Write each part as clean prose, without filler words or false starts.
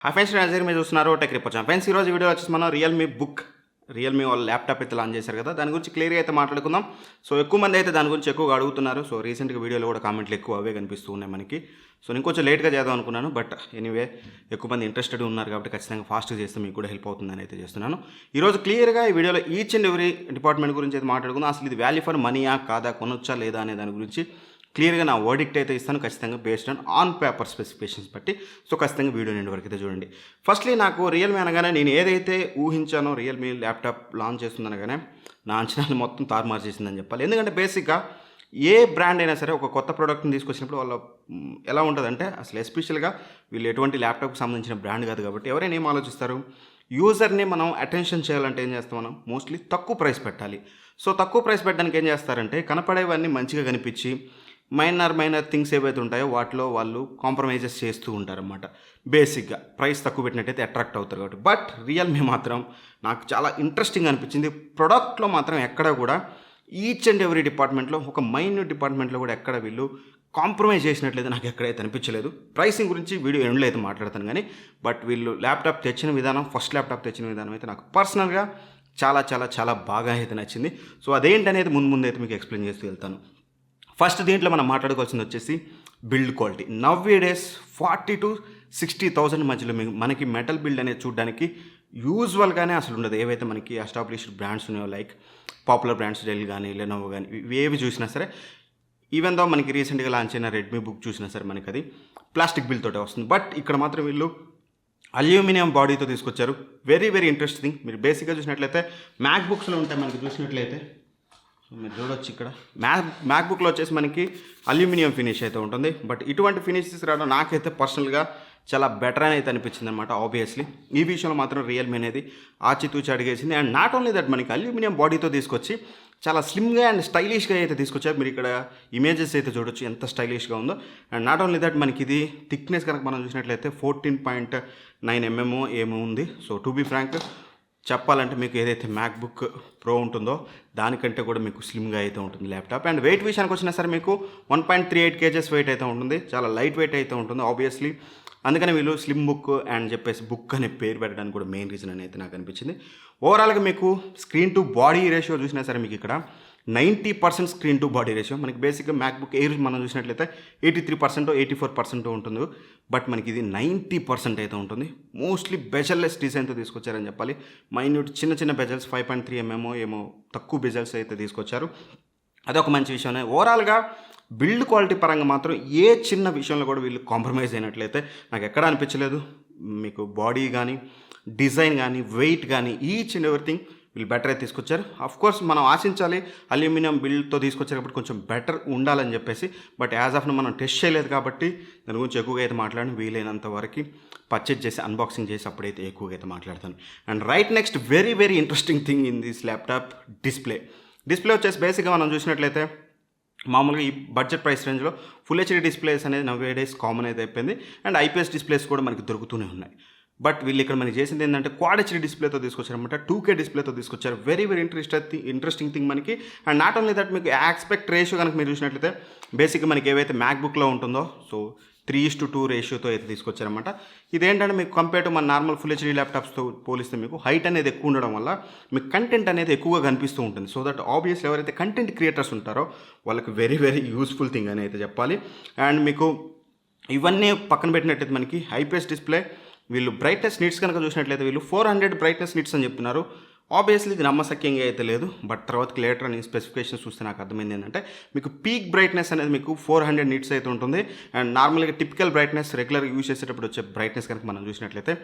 Hi friends, నేను మీరు చూస్తున్నారు టెక్ రిపోర్ట్ ఫ్రెండ్స్. ఈరోజు వీడియో వచ్చేసి మనం రియల్మీ వాళ్ళ ల్యాప్టాప్ అయితే లాంచ్ చేశారు కదా, దాని గురించి క్లియర్గా అయితే మాట్లాడుకుందాం. సో ఎక్కువ మంది అయితే దాని గురించి ఎక్కువగా అడుగుతున్నారు. సో రీసెంట్గా వీడియోలో కూడా కామెంట్లు ఎక్కువ అవే కనిపిస్తూ ఉన్నాయి మనకి. సో నేను కొంచెం లేట్గా చేద్దాం అనుకున్నాను, బట్ ఎనీవే ఎక్కువ మంది ఇంట్రెస్టెడ్ ఉన్నారు కాబట్టి ఖచ్చితంగా ఫాస్ట్గా చేస్తే మీకు కూడా హెల్ప్ అవుతుందని అయితే చేస్తున్నాను. ఈరోజు క్లియర్గా ఈ వీడియోలో ఈచ్ అండ్ ఎవ్రీ డిపార్ట్మెంట్ గురించి అయితే మాట్లాడుకుందాం. అసలు ఇది వాల్యూ ఫర్ మనీయా కాదా, కొనొచ్చా లేదా అనే దాని గురించి క్లియర్గా నా వర్డిక్ట్ అయితే ఇస్తాను, ఖచ్చితంగా బేస్డ్ ఆన్ పేపర్ స్పెసిఫికేషన్స్ బట్టి. సో ఖచ్చితంగా వీడియో నిండి వరకు అయితే చూడండి. ఫస్ట్లీ నాకు రియల్మీ అనగానే నేను ఏదైతే ఊహించానో రియల్మీ ల్యాప్టాప్ లాంచ్ చేస్తుందనగానే నా అంచనాలు మొత్తం తారుమారు చేసిందని చెప్పాలి. ఎందుకంటే బేసిక్గా ఏ బ్రాండ్ అయినా సరే ఒక కొత్త ప్రోడక్ట్ని తీసుకొచ్చినప్పుడు వాళ్ళ ఎలా ఉంటుందంటే, అసలు ఎస్పెషల్గా వీళ్ళు ఎటువంటి ల్యాప్టాప్కి సంబంధించిన బ్రాండ్ కాదు కాబట్టి ఎవరైనా ఏం ఆలోచిస్తారు, యూజర్ని మనం అటెన్షన్ చేయాలంటే ఏం చేస్తాం, మనం మోస్ట్లీ తక్కువ ప్రైస్ పెట్టాలి. సో తక్కువ ప్రైస్ పెట్టడానికి ఏం చేస్తారంటే, కనపడేవన్నీ మంచిగా కనిపించి మైనర్ థింగ్స్ ఏవైతే ఉంటాయో వాటిలో వాళ్ళు కాంప్రమైజెస్ చేస్తూ ఉంటారన్నమాట. బేసిక్గా ప్రైస్ తక్కువ పెట్టినట్టయితే అట్రాక్ట్ అవుతారు కాబట్టి. బట్ రియల్మీ మాత్రం నాకు చాలా ఇంట్రెస్టింగ్ అనిపించింది. ప్రొడక్ట్లో మాత్రం ఎక్కడ కూడా ఈచ్ అండ్ ఎవ్రీ డిపార్ట్మెంట్లో, ఒక మైన్యూట్ డిపార్ట్మెంట్లో కూడా ఎక్కడ వీళ్ళు కాంప్రమైజ్ చేసినట్లయితే నాకు ఎక్కడైతే అనిపించలేదు. ప్రైసింగ్ గురించి వీడియో ఎండ్లో అయితే మాట్లాడతాను కానీ, బట్ వీళ్ళు ల్యాప్టాప్ తెచ్చిన విధానం, ఫస్ట్ ల్యాప్టాప్ తెచ్చిన విధానం అయితే నాకు పర్సనల్గా చాలా చాలా చాలా బాగా అయితే నచ్చింది. సో అదేంటనేది ముందు అయితే మీకు ఎక్స్ప్లెయిన్ చేస్తూ వెళ్తాను. ఫస్ట్ దీంట్లో మనం మాట్లాడుకోవాల్సింది వచ్చేసి బిల్డ్ క్వాలిటీ. నవ్వే డేస్ 40,000 to 60,000 మధ్యలో మనకి మెటల్ బిల్డ్ అనేది చూడడానికి యూజువల్గానే అసలు ఉండదు. ఏవైతే మనకి ఎస్టాబ్లిష్డ్ బ్రాండ్స్ ఉన్నాయో, లైక్ పాపులర్ బ్రాండ్స్ డెల్ కానీ, లెనోవో కానీ, ఏవి చూసినా సరే, ఈవెన్ దో మనకి రీసెంట్గా లాంచ్ అయిన రెడ్మీ బుక్ చూసినా సరే మనకి అది ప్లాస్టిక్ బిల్ తోటే వస్తుంది. బట్ ఇక్కడ మాత్రం వీళ్ళు అల్యూమినియం బాడీతో తీసుకొచ్చారు. Very very interesting. మీరు బేసిక్గా చూసినట్లయితే మ్యాక్ బుక్స్లో ఉంటాయి మనకి చూసినట్లయితే, మీరు చూడొచ్చు ఇక్కడ మ్యాక్బుక్లో వచ్చేసి మనకి అల్యూమినియం ఫినిష్ అయితే ఉంటుంది. బట్ ఇటువంటి ఫినిషెస్ రావడం నాకైతే పర్సనల్గా చాలా బెటర్ అని అయితే అనిపించింది అనమాట. ఆబ్వియస్లీ ఈ విషయంలో మాత్రం రియల్మీ అనేది ఆచితూచి అడిగేసింది. అండ్ నాట్ ఓన్లీ దట్, మనకి అల్యూమినియం బాడీతో తీసుకొచ్చి చాలా స్లిమ్గా అండ్ స్టైలిష్గా అయితే తీసుకొచ్చారు. మీరు ఇక్కడ ఇమేజెస్ అయితే చూడొచ్చు ఎంత స్టైలిష్గా ఉందో. అండ్ నాట్ ఓన్లీ దట్, మనకి ఇది థిక్నెస్ కనుక మనం చూసినట్లయితే 14.9 mm ఏమో ఉంది. సో టు బీ ఫ్రాంక్ చెప్పాలంటే మీకు ఏదైతే మ్యాక్బుక్ ప్రో ఉంటుందో దానికంటే కూడా మీకు స్లిమ్గా అయితే ఉంటుంది ల్యాప్టాప్. అండ్ వెయిట్ విషయానికి వచ్చినా సరే మీకు 1.38 kgs వెయిట్ అయితే ఉంటుంది. చాలా లైట్ వెయిట్ అయితే ఉంటుంది ఆబ్వియస్లీ. అందుకని వీళ్ళు స్లిమ్ బుక్ అండ్ చెప్పేసి బుక్ అనే పేరు పెట్టడానికి కూడా మెయిన్ రీజన్ అని అయితే నాకు అనిపించింది. ఓవరాల్గా మీకు స్క్రీన్ టు బాడీ రేషియో చూసినా సరే మీకు ఇక్కడ 90% స్క్రీన్ టు బాడీ రేషియో. మనకి బేసిక్గా మ్యాక్బుక్ ఎయిర్ మనం చూసినట్లయితే 83%, 84% ఉంటుంది. బట్ మనకి ఇది 90% అయితే ఉంటుంది. మోస్ట్లీ బెజల్లెస్ డిజైన్తో తీసుకొచ్చారని చెప్పాలి. మైన్యూట్ చిన్న బెజల్స్ 5.3 mm ఏమో తక్కువ బెజల్స్ అయితే తీసుకొచ్చారు. అదొక మంచి విషయమే. ఓవరాల్గా బిల్డ్ క్వాలిటీ పరంగా మాత్రం ఏ చిన్న విషయంలో కూడా వీళ్ళు కాంప్రమైజ్ అయినట్లయితే నాకు ఎక్కడ అనిపించలేదు. మీకు బాడీ కానీ, డిజైన్ కానీ, వెయిట్ కానీ, ఈచ్ అండ్ ఎవ్రీథింగ్ వీళ్ళు బెటర్ అయితే తీసుకొచ్చారు. కోర్స్ మనం ఆశించాలి అల్యూమినియం బిల్డ్తో తీసుకొచ్చారు కాబట్టి కొంచెం బెటర్ ఉండాలని చెప్పేసి. బట్ యాజ్ ఆఫ్ మనం టెస్ట్ చేయలేదు కాబట్టి దాని గురించి ఎక్కువగా అయితే మాట్లాడి, వీలైనంత వరకు పర్చేజ్ చేసి అన్బాక్సింగ్ చేసి అప్పుడైతే ఎక్కువగా అయితే మాట్లాడతాను. And right next very very interesting thing in this laptop, display వచ్చేసి బేసిక్గా మనం చూసినట్లయితే మామూలుగా ఈ బడ్జెట్ ప్రైస్ రేంజ్లో ఫుల్ హెచ్డీ డిస్ప్లేస్ అనేది నవ్వే డేస్ కామన్ అయితే అయిపోయింది. అండ్ ఐపీఎస్ డిస్ప్లేస్ కూడా మనకి దొరుకుతూనే ఉన్నాయి. బట్ వీళ్ళు ఇక్కడ మనకి చేసింది ఏంటంటే క్వాడ్ హెచ్డీ డిస్ప్లేతో తీసుకొచ్చారనమాట. 2K డిస్ప్లేతో తీసుకొచ్చారు. వెరీ వెరీ ఇంట్రెస్టింగ్ థింగ్ మనకి. అండ్ నాట్ ఓన్లీ దట్, మీకు యాస్పెక్ట్ రేషియో కనుక మీరు చూసినట్లయితే బేసిక్గా మనకి ఏవైతే మ్యాక్బుక్లో ఉంటుందో సో 3:2 రేషియోతో అయితే తీసుకొచ్చారనమాట. ఇదేంటంటే మీకు కంపేర్ టు మన నార్మల్ ఫుల్ హెచ్డీ ల్యాప్టాప్స్తో పోలిస్తే మీకు హైట్ అనేది ఎక్కువ ఉండడం వల్ల మీకు కంటెంట్ అనేది ఎక్కువగా కనిపిస్తూ ఉంటుంది. సో దట్ ఆబ్వియస్లీ ఎవరైతే కంటెంట్ క్రియేటర్స్ ఉంటారో వాళ్ళకి వెరీ వెరీ యూస్ఫుల్ థింగ్ అని అయితే చెప్పాలి. అండ్ మీకు ఇవన్నీ పక్కన పెట్టినట్టయితే మనకి ఐపీఎస్ డిస్ప్లే, వీళ్ళు బ్రైట్నెస్ నిట్స్ కనుక చూసినట్లయితే వీళ్ళు 400 బ్రైట్నెస్ నిట్స్ అని చెప్తున్నారు. ఆబ్వియస్లీ ఇది నమ్మశక్యంగా అయితే లేదు. బట్ తర్వాతకి లేటర్ అని స్పెసిఫికేషన్స్ చూస్తే నాకు అర్థమైంది ఏంటంటే మీకు పీక్ బ్రైట్నెస్ అనేది మీకు 400 నిట్స్ అయితే ఉంటుంది. అండ్ నార్మల్గా టిపికల్ బ్రైట్నెస్ రెగ్యులర్గా యూజ్ చేసేటప్పుడు వచ్చే బ్రైట్నెస్ కనుక మనం చూసినట్లయితే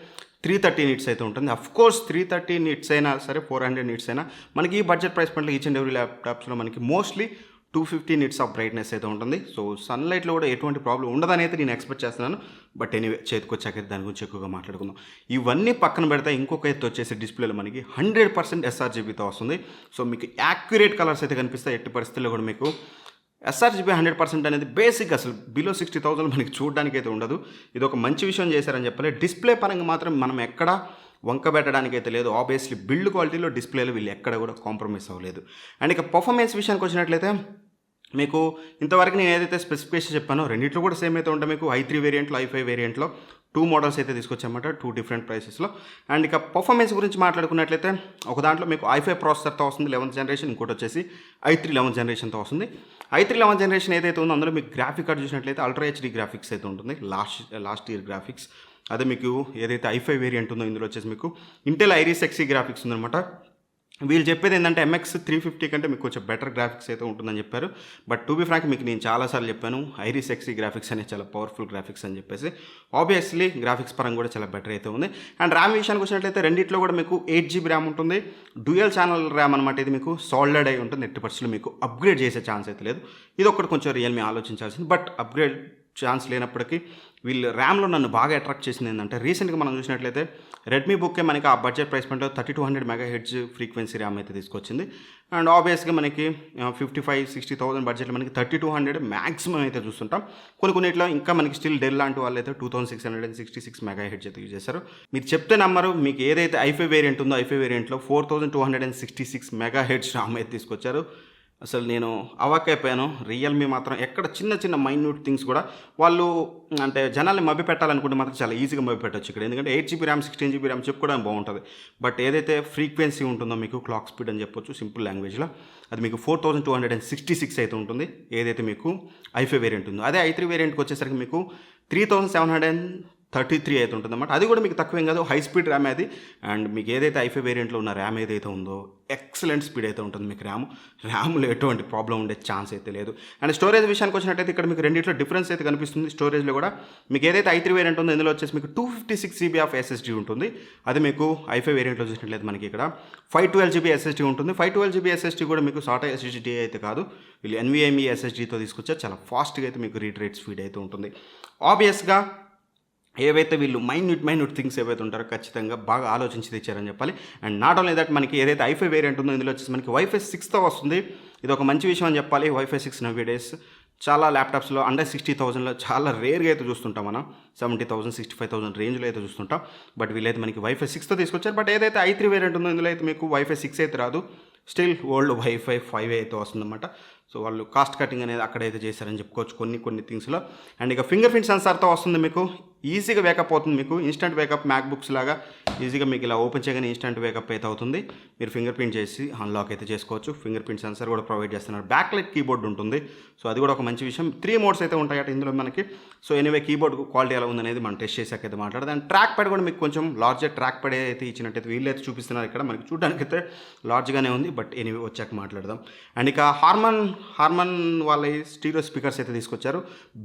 330 నిట్స్ అయితే ఉంటుంది. కోర్స్ 330 నిట్స్ అయినా సరే 400 నిట్స్ అయినా మనకి ఈ బడ్జెట్ ప్రైస్ పాయింట్లో ఈచ్ అండ్ ఎవ్రీ ల్యాప్టాప్స్లో మనకి మోస్ట్లీ 250 నిట్స్ ఆఫ్ బ్రైట్నెస్ అయితే ఉంటుంది. సో సన్లైట్లో కూడా ఎటువంటి ప్రాబ్లం ఉండదని అయితే నేను ఎక్స్పెక్ట్ చేస్తున్నాను. బట్ ఎనీవే చేతికొచ్చాక దాని గురించి ఎక్కువగా మాట్లాడుకుందాం. ఇవన్నీ పక్కన పెడితే ఇంకొక ఎత్తు వచ్చేసి డిస్ప్లేలో మనకి 100% sRGBతో వస్తుంది. సో మీకు యాక్యురేట్ కలర్స్ అయితే కనిపిస్తాయి. ఎట్టి పరిస్థితుల్లో కూడా మీకు sRGB 100% అనేది బేసిక్ అసలు బిలో 60,000 మనకి చూడడానికి అయితే ఉండదు. ఇది ఒక మంచి విషయం చేశారని చెప్పాలి. డిస్ప్లే పరంగా మాత్రం మనం ఎక్కడ వంక పెట్టడానికి అయితే లేదు. ఆబ్వియస్లీ బిల్డ్ క్వాలిటీలో డిస్ప్లేలో వీళ్ళు ఎక్కడ కూడా కాంప్రమైజ్ అవ్వలేదు. అండ్ ఇక పర్ఫార్మెన్స్ విషయానికి వచ్చినట్లయితే మీకు ఇంతవరకు నేను ఏదైతే స్పెసిఫికేషన్ చెప్పానో రెండింటిలో కూడా సేమ్ అయితే ఉంటాయి. మీకు i3 వేరియంట్లో, i5 వేరియంట్లో 2 మోడల్స్ అయితే తీసుకొచ్చామన్నమాట, 2 డిఫరెంట్ ప్రైసెస్లో. అండ్ ఇక పర్ఫార్మెన్స్ గురించి మాట్లాడుకున్నట్లయితే ఒక దాంట్లో మీకు i5 ప్రాసెసర్తో వస్తుంది 11th జనరేషన్, ఇంకోటి వచ్చేసి i3 11th జనరేషన్తో వస్తుంది. i3 11th జనరేషన్ ఏదైతే ఉందో అందులో మీకు గ్రాఫిక్ కార్డ్ చూసినట్లయితే అల్ట్రా హెచ్డీ గ్రాఫిక్స్ అయితే ఉంటుంది, లాస్ట్ ఇయర్ గ్రాఫిక్స్. అదే మీకు ఏదైతే i5 వేరియంట్ ఉందో ఇందులో వచ్చేసి మీకు ఇంటెల్ ఐరిస్ ఎక్సీ గ్రాఫిక్స్ ఉందన్నమాట. వీళ్ళు చెప్పేది ఏంటంటే MX 350 కంటే మీకు కొంచెం బెటర్ గ్రాఫిక్స్ అయితే ఉంటుందని చెప్పారు. బట్ టు బి ఫ్రాంక్ మీకు నేను చాలాసార్లు చెప్పాను ఐరిస్ ఎక్సీ గ్రాఫిక్స్ అనేది చాలా పవర్ఫుల్ గ్రాఫిక్స్ అని చెప్పేసి. ఆబ్వియస్లీ గ్రాఫిక్స్ పరంగా కూడా చాలా బెటర్ అయితే ఉంది. అండ్ ర్యామ్ విషయానికి వచ్చినట్లయితే రెండిట్లో కూడా మీకు 8GB ర్యామ్ ఉంటుంది, డ్యూయల్ ఛానల్ ర్యామ్ అనమాట. ఇది మీకు సాలిడ్ అయి ఉంటుంది, 80% మీకు అప్గ్రేడ్ చేసే ఛాన్స్ అయితే లేదు. ఇది ఒకటి కొంచెం రియల్మీ ఆలోచించాల్సింది. బట్ అప్గ్రేడ్ ఛాన్స్ లేనప్పటికీ వీళ్ళు ర్యామ్లో నన్ను బాగా అట్రాక్ట్ చేసింది ఏంటంటే రీసెంట్గా మనం చూసినట్లయితే రెడ్మీ బుక్కే మనకి ఆ బడ్జెట్ ప్రైస్ పాయింట్లో 3200 MHz ఫ్రీక్వెన్సీ ర్యామ్ అయితే తీసుకొచ్చింది. అండ్ ఆబ్వియస్గా మనకి 55-60,000 బడ్జెట్లో మనకి 3200 మ్యాక్సిమం అయితే చూస్తుంటాం. కొన్నిట్లో ఇంకా మనకి స్టిల్ డెల్ లాంటి వాళ్ళు అయితే 2666 MHz అయితే యూజ్ చేశారు. మీరు చెప్తే నమ్మరు, మీకు ఏదైతే i5 వేరియంట్ ఉందో i5 వేరియంట్లో 4266 MHz ర్యామ్ అయితే తీసుకొచ్చారు. అసలు నేను అవాక్కైపోయాను. రియల్మీ మాత్రం ఎక్కడ చిన్న మైన్యూట్ థింగ్స్ కూడా వాళ్ళు అంటే జనాల్ని మభ్య పెట్టాలనుకుంటే మాత్రం చాలా ఈజీగా మభ్య పెట్టచ్చు ఇక్కడ. ఎందుకంటే 8GB ర్యామ్ 16GB ర్యామ్ చెప్పుకోవడానికి బాగుంటుంది. బట్ ఏదైతే ఫ్రీక్వెన్సీ ఉంటుందో మీకు క్లాక్ స్పీడ్ అని చెప్పొచ్చు సింపుల్ లాంగ్వేజ్లో, అది మీకు 4266 అయితే ఉంటుంది ఏదైతే మీకు i5 వేరియంట్ ఉందో. అదే i3 వేరియంట్కి వచ్చేసరికి మీకు 3733 అయితే ఉంటుంది అన్నమాట. అది కూడా మీకు తక్కువేం కాదు, హై స్పీడ్ ర్యామ్ అది. అండ్ మీకు ఏదైతే i5 వేరియంట్లో ఉన్న ర్యామ్ ఏదైతే ఉందో ఎక్సలెంట్ స్పీడ్ అయితే ఉంటుంది మీకు. ర్యామ్లో ఎటువంటి ప్రాబ్లం ఉండే ఛాన్స్ అయితే లేదు. అండ్ స్టోరేజ్ విషయానికి వచ్చినట్టయితే ఇక్కడ మీకు రెండిట్లో డిఫరెన్స్ అయితే కనిపిస్తుంది. స్టోరేజ్లో కూడా మీకు ఏదైతే i3 వేరియంట్ ఉందో ఇందులో వచ్చేసి మీకు 256GB ఆఫ్ SSD ఉంటుంది. అది మీకు i5 వేరియంట్లో చూసినట్లయితే మనకి ఇక్కడ 512GB SSD ఉంటుంది. 512GB SSD కూడా మీకు SATA SSD అయితే కాదు, వీళ్ళు NVMe SSDతో తీసుకొచ్చారు. చాలా ఫాస్ట్గా అయితే మీకు రీడ్ రేట్ స్పీడ్ అయితే ఉంటుంది. ఆబ్వియస్గా ఏవైతే వీళ్ళు మైన్యూట్ థింగ్స్ ఏవైతే ఉంటారో ఖచ్చితంగా బాగా ఆలోచించి తెచ్చారని చెప్పాలి. అండ్ నాట్ ఓన్లీ దట్ మనకి ఏదైతే i5 వేరియంట్ ఉందో ఇందులో వచ్చేసి మనకి Wi-Fi 6తో వస్తుంది. ఇది ఒక మంచి విషయం అని చెప్పాలి. Wi-Fi 6 నవ్వే డేస్ చాలా ల్యాప్టాప్స్లో అండర్ 60,000లో చాలా రేర్గా అయితే చూస్తుంటాం మనం, 70,000 65,000 రేంజ్లో అయితే చూస్తుంటాం. బట్ వీళ్ళైతే మనకి Wi-Fi 6తో తీసుకొచ్చారు. బట్ ఏదైతే i3 వేరియంట్ ఉందో ఇందులో అయితే మీకు Wi-Fi 6 అయితే రాదు, స్టిల్ ఓల్డ్ Wi-Fi 5 అయితే వస్తుందన్నమాట. సో వాళ్ళు కాస్ట్ కటింగ్ అనేది అక్కడైతే చేశారని చెప్పుకోవచ్చు కొన్ని థింగ్స్లో. అండ్ ఇక ఫింగర్ ప్రింట్ సెన్సార్తో వస్తుంది, మీకు ఈజీగా వేకప్ అవుతుంది. మీకు ఇన్స్టెంట్ వేకప్ మ్యాక్బుక్స్ లాగా ఈజీగా మీకు ఇలా ఓపెన్ చేయగానే ఇన్స్టెంట్ వేకప్ అయితే అవుతుంది. మీరు ఫింగర్ ప్రింట్ చేసి అన్లాక్ అయితే చేసుకోవచ్చు. ఫింగర్ ప్రింట్ సెన్సార్ కూడా ప్రొవైడ్ చేస్తున్నారు. బ్యాక్ లైట్ కీబోర్డ్ ఉంటుంది, సో అది కూడా ఒక మంచి విషయం. 3 మోడ్స్ అయితే ఉంటాయట ఇందులో మనకి. సో ఎనీవే కీబోర్డ్ క్వాలిటీ ఎలా ఉందనేది మనం టెస్ట్ చేసాకైతే మాట్లాడదు. అండ్ ట్రాక్ ప్యాడ్ కూడా మీకు కొంచెం లార్జర్ ట్రాక్ ప్యాడ్ అయితే ఇచ్చినట్టయితే వీళ్ళైతే చూపిస్తున్నారు ఇక్కడ. మనకి చూడడానికి అయితే లార్జ్గానే ఉంది, బట్ ఎనీవే వచ్చాక మాట్లాడదాం. అండ్ ఇక హార్మన్ వాళ్ళ స్టీరియో స్పీకర్స్ అయితే తీసుకొచ్చారు.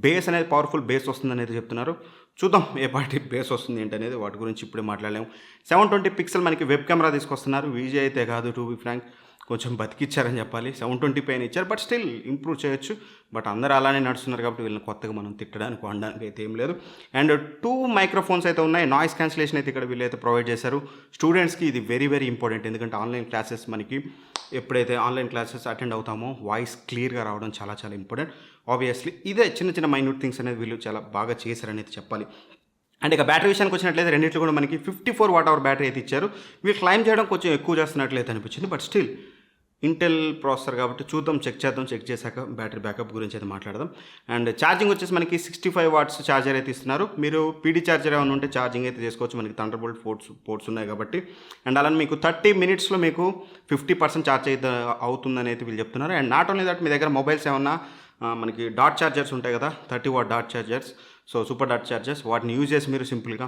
బేస్ అనేది పవర్ఫుల్ బేస్ వస్తుందని అయితే చెప్తున్నారు. చూద్దాం ఏ పార్టీ బేస్ వస్తుంది ఏంటనేది, వాటి గురించి ఇప్పుడే మాట్లాడలేము. 720 పిక్సెల్ మనకి వెబ్ కెమెరా తీసుకొస్తున్నారు. విజే అయితే కాదు, టు బి ఫ్రాంక్ కొంచెం బతికిచ్చారని చెప్పాలి. 720 పైన ఇచ్చారు, బట్ స్టిల్ ఇంప్రూవ్ చేయొచ్చు. బట్ అందరూ అలానే నడుస్తున్నారు కాబట్టి వీళ్ళని కొత్తగా మనం తిట్టడానికి అనడానికి అయితే ఏం లేదు. అండ్ 2 మైక్రోఫోన్స్ అయితే ఉన్నాయి. నాయిస్ క్యాన్సిలేషన్ అయితే ఇక్కడ వీళ్ళైతే ప్రొవైడ్ చేశారు. స్టూడెంట్స్కి ఇది వెరీ ఇంపార్టెంట్, ఎందుకంటే ఆన్లైన్ క్లాసెస్ మనకి ఎప్పుడైతే ఆన్లైన్ క్లాసెస్ అటెండ్ అవుతామో వాయిస్ క్లియర్గా రావడం చాలా ఇంపార్టెంట్. ఆబ్వియస్లీ ఇదే చిన్న మైన్యూట్ థింగ్స్ అనేది వీళ్ళు చాలా బాగా చేశారని అయితే చెప్పాలి. అండ్ ఇక బ్యాటరీ విషయానికి వచ్చినట్లయితే రెండింటిలో కూడా మనకి 54 Wh బ్యాటరీ అయితే ఇచ్చారు. వీళ్ళు క్లైమ్ చేయడం కొంచెం ఎక్కువ చేస్తున్నట్లయితే అనిపించింది, బట్ స్టిల్ ఇంటెల్ ప్రాసెసర్ కాబట్టి చూద్దాం, చెక్ చేశాక బ్యాటరీ బ్యాకప్ గురించి అయితే మాట్లాడదాం. అండ్ ఛార్జింగ్ వచ్చేసి మనకి 65 watts ఛార్జర్ అయితే ఇస్తున్నారు. మీరు పీడీ ఛార్జర్ ఏమైనా ఉంటే ఛార్జింగ్ అయితే చేసుకోవచ్చు, మనకి థండర్బోల్ట్ పోర్ట్స్ ఉన్నాయి కాబట్టి. అండ్ అలానే మీకు 30 minutesలో మీకు 50% ఛార్జ్ అయితే అవుతుందని అయితే వీళ్ళు చెప్తున్నారు. అండ్ నాట్ ఓన్లీ దట్ మీ దగ్గర మొబైల్స్ ఏమన్నా మనకి డాట్ ఛార్జర్స్ ఉంటాయి కదా, 30 watt dot chargers, so super dot chargers, వాటిని యూజ్ చేసి మీరు సింపుల్గా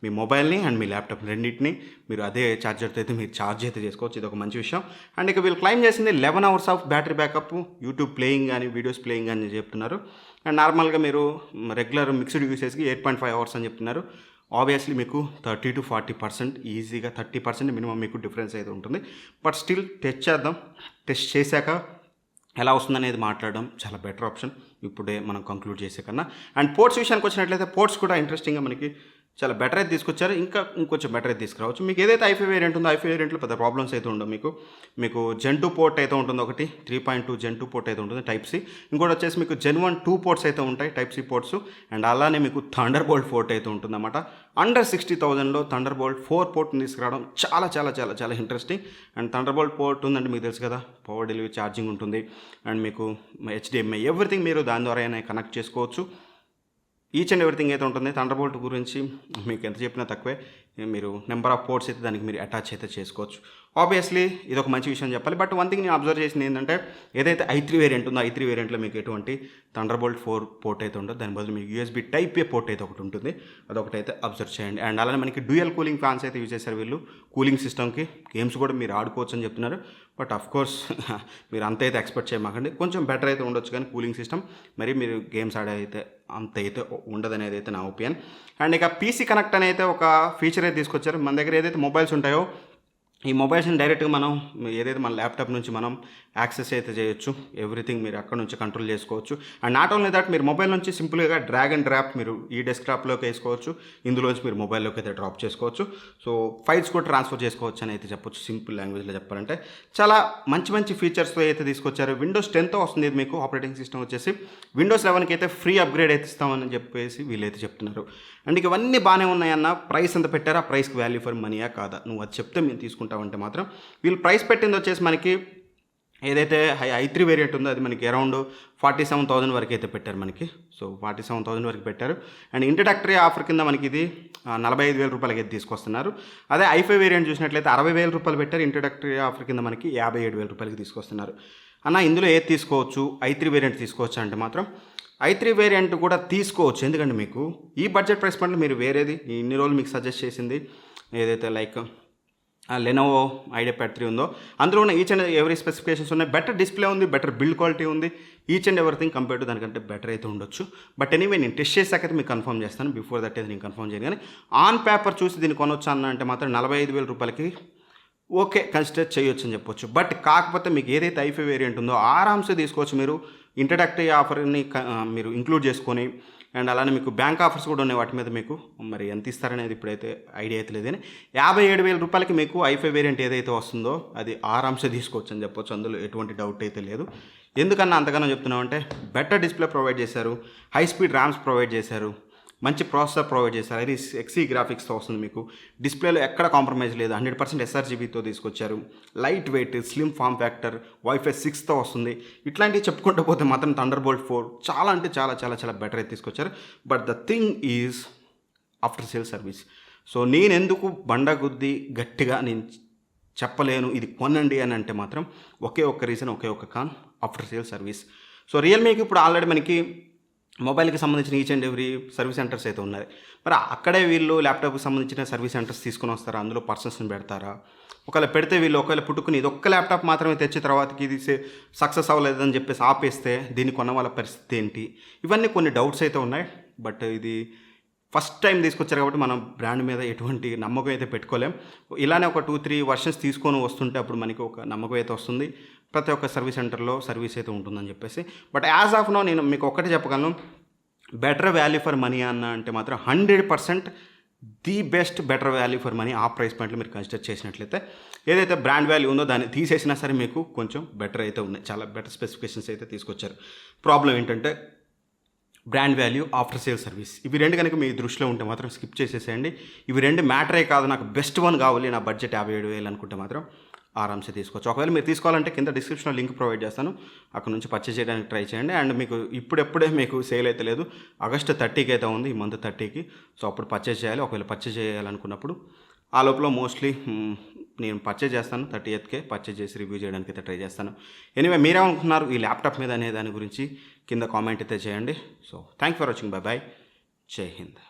మీ మొబైల్ని అండ్ మీ ల్యాప్టాప్ రెండింటిని మీరు అదే ఛార్జర్తో అయితే మీరు ఛార్జ్ అయితే చేసుకోవచ్చు. ఇది ఒక మంచి విషయం. అండ్ ఇక వీళ్ళు క్లైమ్ చేసింది 11 hours of battery backup, YouTube playing కానీ వీడియోస్ ప్లేయింగ్ అని చెప్తున్నారు. అండ్ నార్మల్గా మీరు రెగ్యులర్ మిక్స్డ్ యూసేజ్కి 8.5 hours అని చెప్తున్నారు. ఆబ్వియస్లీ మీకు 30 to 40% ఈజీగా 30% మినిమం మీకు డిఫరెన్స్ అయితే ఉంటుంది. బట్ స్టిల్ టెస్ట్ చేశాక ఎలా వస్తుందనేది మాట్లాడడం చాలా బెటర్ ఆప్షన్ ఇప్పుడే మనం కంక్లూడ్ చేసే కన్నా. అండ్ పోర్ట్స్ విషయానికి వచ్చినట్లయితే పోర్ట్స్ కూడా ఇంట్రెస్టింగ్గా మనకి చాలా బెటర్ అయితే తీసుకొచ్చారు, ఇంకొంచెం బెటర్ అయితే తీసుకురావచ్చు. మీకు ఏదైతే i5 వేరియంట్ ఉందో i5 వేరియంట్లో పెద్ద ప్రాబ్లమ్స్ అయితే ఉండవు. మీకు Gen 2 పోర్ట్ అయితే ఉంటుంది, ఒకటి 3.2 Gen 2 పోర్ట్ అయితే ఉంటుంది Type C, ఇంకోటి వచ్చేసి మీకు Gen 1 2 పోర్ట్స్ అయితే ఉంటాయి Type C పోర్ట్స్. అండ్ అలానే మీకు థండర్బోల్ట్ 4 అయితే ఉంటుందన్నమాట. అండర్ 60,000లో థండర్బోల్ట్ 4 పోర్ట్ని తీసుకురావడం చాలా ఇంట్రెస్టింగ్. అండ్ థండర్బోల్ట్ పోర్ట్ ఉందంటే మీకు తెలుసు కదా, పవర్ డెలివరీ ఛార్జింగ్ ఉంటుంది. అండ్ మీకు HDMI ఎవ్రీథింగ్ మీరు దాని ద్వారా కనెక్ట్ చేసుకోవచ్చు. ఈచ్ అండ్ ఎవ్రీథింగ్ అయితే ఉంటుంది. థండర్బోల్ట్ గురించి మీకు ఎంత చెప్పినా తక్కువే. మీరు నెంబర్ ఆఫ్ పోర్ట్స్ అయితే దానికి మీరు అటాచ్ అయితే చేసుకోవచ్చు. ఆబ్వియస్లీ ఇది ఒక మంచి విషయం చెప్పాలి. బట్ వన్ థింగ్ నేను అబ్జర్వ్ చేసింది ఏంటంటే, ఏదైతే i3 వేరియంట్ ఉందో i3 వేరియంట్లో మీకు ఎటువంటి థండర్బోల్ట్ 4 పోర్ట్ అయితే ఉండదు. దాని బదులు మీకు USB Type-A పోర్ట్ అయితే ఒకటి ఉంటుంది. అదొకటైతే అబ్జర్వ్ చేయండి. అండ్ అలానే మనకి డ్యూయల్ కూలింగ్ ఫ్యాన్స్ అయితే యూజ్ చేశారు వీళ్ళు కూలింగ్ సిస్టమ్కి. గేమ్స్ కూడా మీరు ఆడుకోవచ్చు అని చెప్తున్నారు. బట్ అఫ్ కోర్స్ మీరు అంత అయితే ఎక్స్పెక్ట్ చేయమాకండి. కొంచెం బెటర్ అయితే ఉండొచ్చు కానీ కూలింగ్ సిస్టమ్ మరి మీరు గేమ్స్ ఆడే అయితే అంత అయితే ఉండదనేది అయితే నా ఒపీనియన్. అండ్ ఇక PC కనెక్ట్ అని అయితే ఒక ఫీచర్ అయితే తీసుకొచ్చారు. మన దగ్గర ఏదైతే మొబైల్స్ ఉంటాయో ఈ మొబైల్స్ని డైరెక్ట్గా మనం ఏదైతే మన ల్యాప్టాప్ నుంచి మనం యాక్సెస్ అయితే చేయొచ్చు. ఎవ్రీథింగ్ మీరు అక్కడ నుంచి కంట్రోల్ చేసుకోవచ్చు. అండ్ నాట్ ఓన్లీ దట్, మీరు మొబైల్ నుంచి సింపుల్గా డ్రాగ్ అండ్ డ్రాప్ మీరు ఈ డెస్క్టాప్లోకి వేసుకోవచ్చు. ఇందులోంచి మీరు మొబైల్లోకి అయితే డ్రాప్ చేసుకోవచ్చు. సో ఫైల్స్ కూడా ట్రాన్స్ఫర్ చేసుకోవచ్చు అని అయితే చెప్పొచ్చు. సింపుల్ లాంగ్వేజ్లో చెప్పాలంటే చాలా మంచి మంచి ఫీచర్స్తో అయితే తీసుకొచ్చారు. విండోస్ 10తో వస్తుంది ఇది మీకు ఆపరేటింగ్ సిస్టమ్ వచ్చేసి. విండోస్ 11కి అయితే ఫ్రీ అప్గ్రేడ్ అయితే ఇస్తామని చెప్పేసి వీళ్ళైతే చెప్తున్నారు. అండ్ ఇవన్నీ బాగానే ఉన్నాయన్న. ప్రైస్ ఎంత పెట్టారా, ప్రైస్కి వాల్యూ ఫర్ మనీయా కాదా, నువ్వు అది చెప్తే మేము తీసుకుంటామంటే మాత్రం వీళ్ళు ప్రైస్ పెట్టింది వచ్చేసి మనకి ఏదైతే i3 వేరియంట్ ఉందో అది మనకి అరౌండ్ 47,000 వరకు అయితే పెట్టారు మనకి. సో 47,000 వరకు పెట్టారు. అండ్ ఇంట్రడక్టరీ ఆఫర్ కింద మనకి ఇది 45,000 రూపాయలకి అయితే తీసుకొస్తున్నారు. అదే i5 వేరియంట్ చూసినట్లయితే 60,000 రూపాయలు పెట్టారు. ఇంట్రడక్టరీ ఆఫర్ కింద మనకి 57,000 రూపాయలకి తీసుకొస్తున్నారు. అన్న ఇందులో ఏది తీసుకోవచ్చు, i3 వేరియంట్ తీసుకోవచ్చు అంటే మాత్రం i3 వేరియంట్ కూడా తీసుకోవచ్చు. ఎందుకంటే మీకు ఈ బడ్జెట్ ప్రైస్ పాయింట్లో మీరు వేరేది ఇన్ని రోజులు మీకు సజెస్ట్ చేసింది ఏదైతే లైక్ లెనోవో ఐడియాప్యాడ్ 3 ఉందో అందులో ఉన్న ఈచ్ అండ్ ఎవరీ స్పెసిఫికేషన్స్ ఉన్నాయి. బెటర్ డిస్ప్లే ఉంది, బెటర్ బిల్డ్ క్వాలిటీ ఉంది. Each and everything compare to దానికంటే బెటర్ అయితే ఉండొచ్చు. బట్ ఎనీవే నేను టెస్ట్ చేశాకైతే మీకు కన్ఫర్మ్ చేస్తాను. బిఫోర్ దట్ అయితే నేను కన్ఫర్మ్ చేయను. కానీ ఆన్ పేపర్ చూసి దీన్ని కొనొచ్చు అన్న అంటే మాత్రం 45,000 రూపాయలకి ఓకే కన్సిడర్ చేయొచ్చు అని చెప్పొచ్చు. బట్ కాకపోతే మీకు ఏదైతే i5 వేరియంట్ ఉందో ఆరామ్సే తీసుకోవచ్చు. మీరు ఇంట్రడక్టరీ ఆఫర్ని మీరు ఇంక్లూడ్ చేసుకొని అండ్ అలానే మీకు బ్యాంక్ ఆఫర్స్ కూడా ఉన్నాయి. వాటి మీద మీకు మరి ఎంత ఇస్తారనేది ఇప్పుడైతే ఐడియా అయితే లేదు. కానీ 57,000 రూపాయలకి మీకు i5 వేరియంట్ ఏదైతే వస్తుందో అది ఆరామ్సే తీసుకోవచ్చు అని చెప్పొచ్చు. అందులో ఎటువంటి డౌట్ అయితే లేదు. ఎందుకన్నా అంతగానో చెప్తున్నామంటే బెటర్ డిస్ప్లే ప్రొవైడ్ చేశారు, హై స్పీడ్ ర్యామ్స్ ప్రొవైడ్ చేశారు, మంచి ప్రాసెసర్ ప్రొవైడ్ చేశారు. అది XE గ్రాఫిక్స్తో వస్తుంది. మీకు డిస్ప్లేలో ఎక్కడ కాంప్రమైజ్ లేదు. 100% sRGBతో తీసుకొచ్చారు. Light weight, slim form factor, Wi-Fi 6తో వస్తుంది. ఇట్లాంటివి చెప్పుకుంటూ పోతే మాత్రం థండర్బోల్ట్ 4 చాలా అంటే చాలా చాలా చాలా బెటర్ అయితే తీసుకొచ్చారు. But the thing is after sale service. So నేను ఎందుకు బండగుద్ది గట్టిగా నేను చెప్పలేను ఇది కొనండి అని అంటే మాత్రం ఒకే ఒక్క రీజన్, ఒకే ఒక్క కాన్, ఆఫ్టర్ సేల్ సర్వీస్. సో రియల్మీకి ఇప్పుడు ఆల్రెడీ మనకి మొబైల్కి సంబంధించిన each and every service centres అయితే ఉన్నాయి. మరి అక్కడే వీళ్ళు ల్యాప్టాప్కి సంబంధించిన సర్వీస్ సెంటర్స్ తీసుకొని వస్తారా, అందులో పర్సన్స్ని పెడతారా? ఒకవేళ పెడితే వీళ్ళు ఒకవేళ పుట్టుకుని ఇది ఒక్క ల్యాప్టాప్ మాత్రమే తెచ్చిన తర్వాతకి ఇది సక్సెస్ అవ్వలేదని చెప్పేసి ఆపేస్తే దీన్ని కొన్న వాళ్ళ పరిస్థితి ఏంటి? ఇవన్నీ కొన్ని డౌట్స్ అయితే ఉన్నాయి. బట్ ఇది ఫస్ట్ టైం తీసుకొచ్చారు కాబట్టి మనం బ్రాండ్ మీద ఎటువంటి నమ్మకం అయితే పెట్టుకోలేం. ఇలానే ఒక 2-3 వర్షన్స్ తీసుకొని వస్తుంటే అప్పుడు మనకి ఒక నమ్మకం అయితే వస్తుంది. ప్రతి ఒక్క సర్వీస్ సెంటర్లో సర్వీస్ అయితే ఉంటుందని చెప్పేసి. బట్ యాజ్ ఆఫ్ నో నేను మీకు ఒక్కటే చెప్పగలను, బెటర్ వాల్యూ ఫర్ మనీ అన్న అంటే మాత్రం 100% the best better value for money. ఆ ప్రైస్ పాయింట్లో మీరు కన్సిడర్ చేసినట్లయితే ఏదైతే బ్రాండ్ వాల్యూ ఉందో దాన్ని తీసేసినా సరే మీకు కొంచెం బెటర్ అయితే ఉన్నాయి. చాలా బెటర్ స్పెసిఫికేషన్స్ అయితే తీసుకొచ్చారు. ప్రాబ్లం ఏంటంటే brand value, after sale service, ఇవి రెండు కనుక మీ దృష్టిలో ఉంటే మాత్రం స్కిప్ చేసేసేయండి. ఇవి రెండు మ్యాటరే కాదు, నాకు బెస్ట్ వన్ కావాలి, నా బడ్జెట్ 57,000 అనుకుంటే మాత్రం ఆరామ్సే తీసుకోవచ్చు. ఒకవేళ మీరు తీసుకోవాలంటే కింద డిస్క్రిప్షన్లో లింక్ ప్రొవైడ్ చేస్తాను, అక్కడ నుంచి పర్చేజ్ చేయడానికి ట్రై చేయండి. అండ్ మీకు ఇప్పుడెప్పుడే మీకు సేల్ అయితే లేదు, ఆగస్ట్ 30కి అయితే ఉంది, ఈ మంత్ 30కి. సో అప్పుడు పర్చేజ్ చేయాలి. ఒకవేళ పర్చేజ్ చేయాలనుకున్నప్పుడు ఆ లోపల మోస్ట్లీ నేను పర్చేజ్ చేస్తాను, 30కే పర్చేజ్ చేసి రివ్యూ చేయడానికి అయితే ట్రై చేస్తాను. ఎనీవే మీరేమనుకుంటున్నారు ఈ ల్యాప్టాప్ మీద అనే దాని గురించి కింద కామెంట్ అయితే చేయండి. So thank for watching. Bye bye. జై హింద్.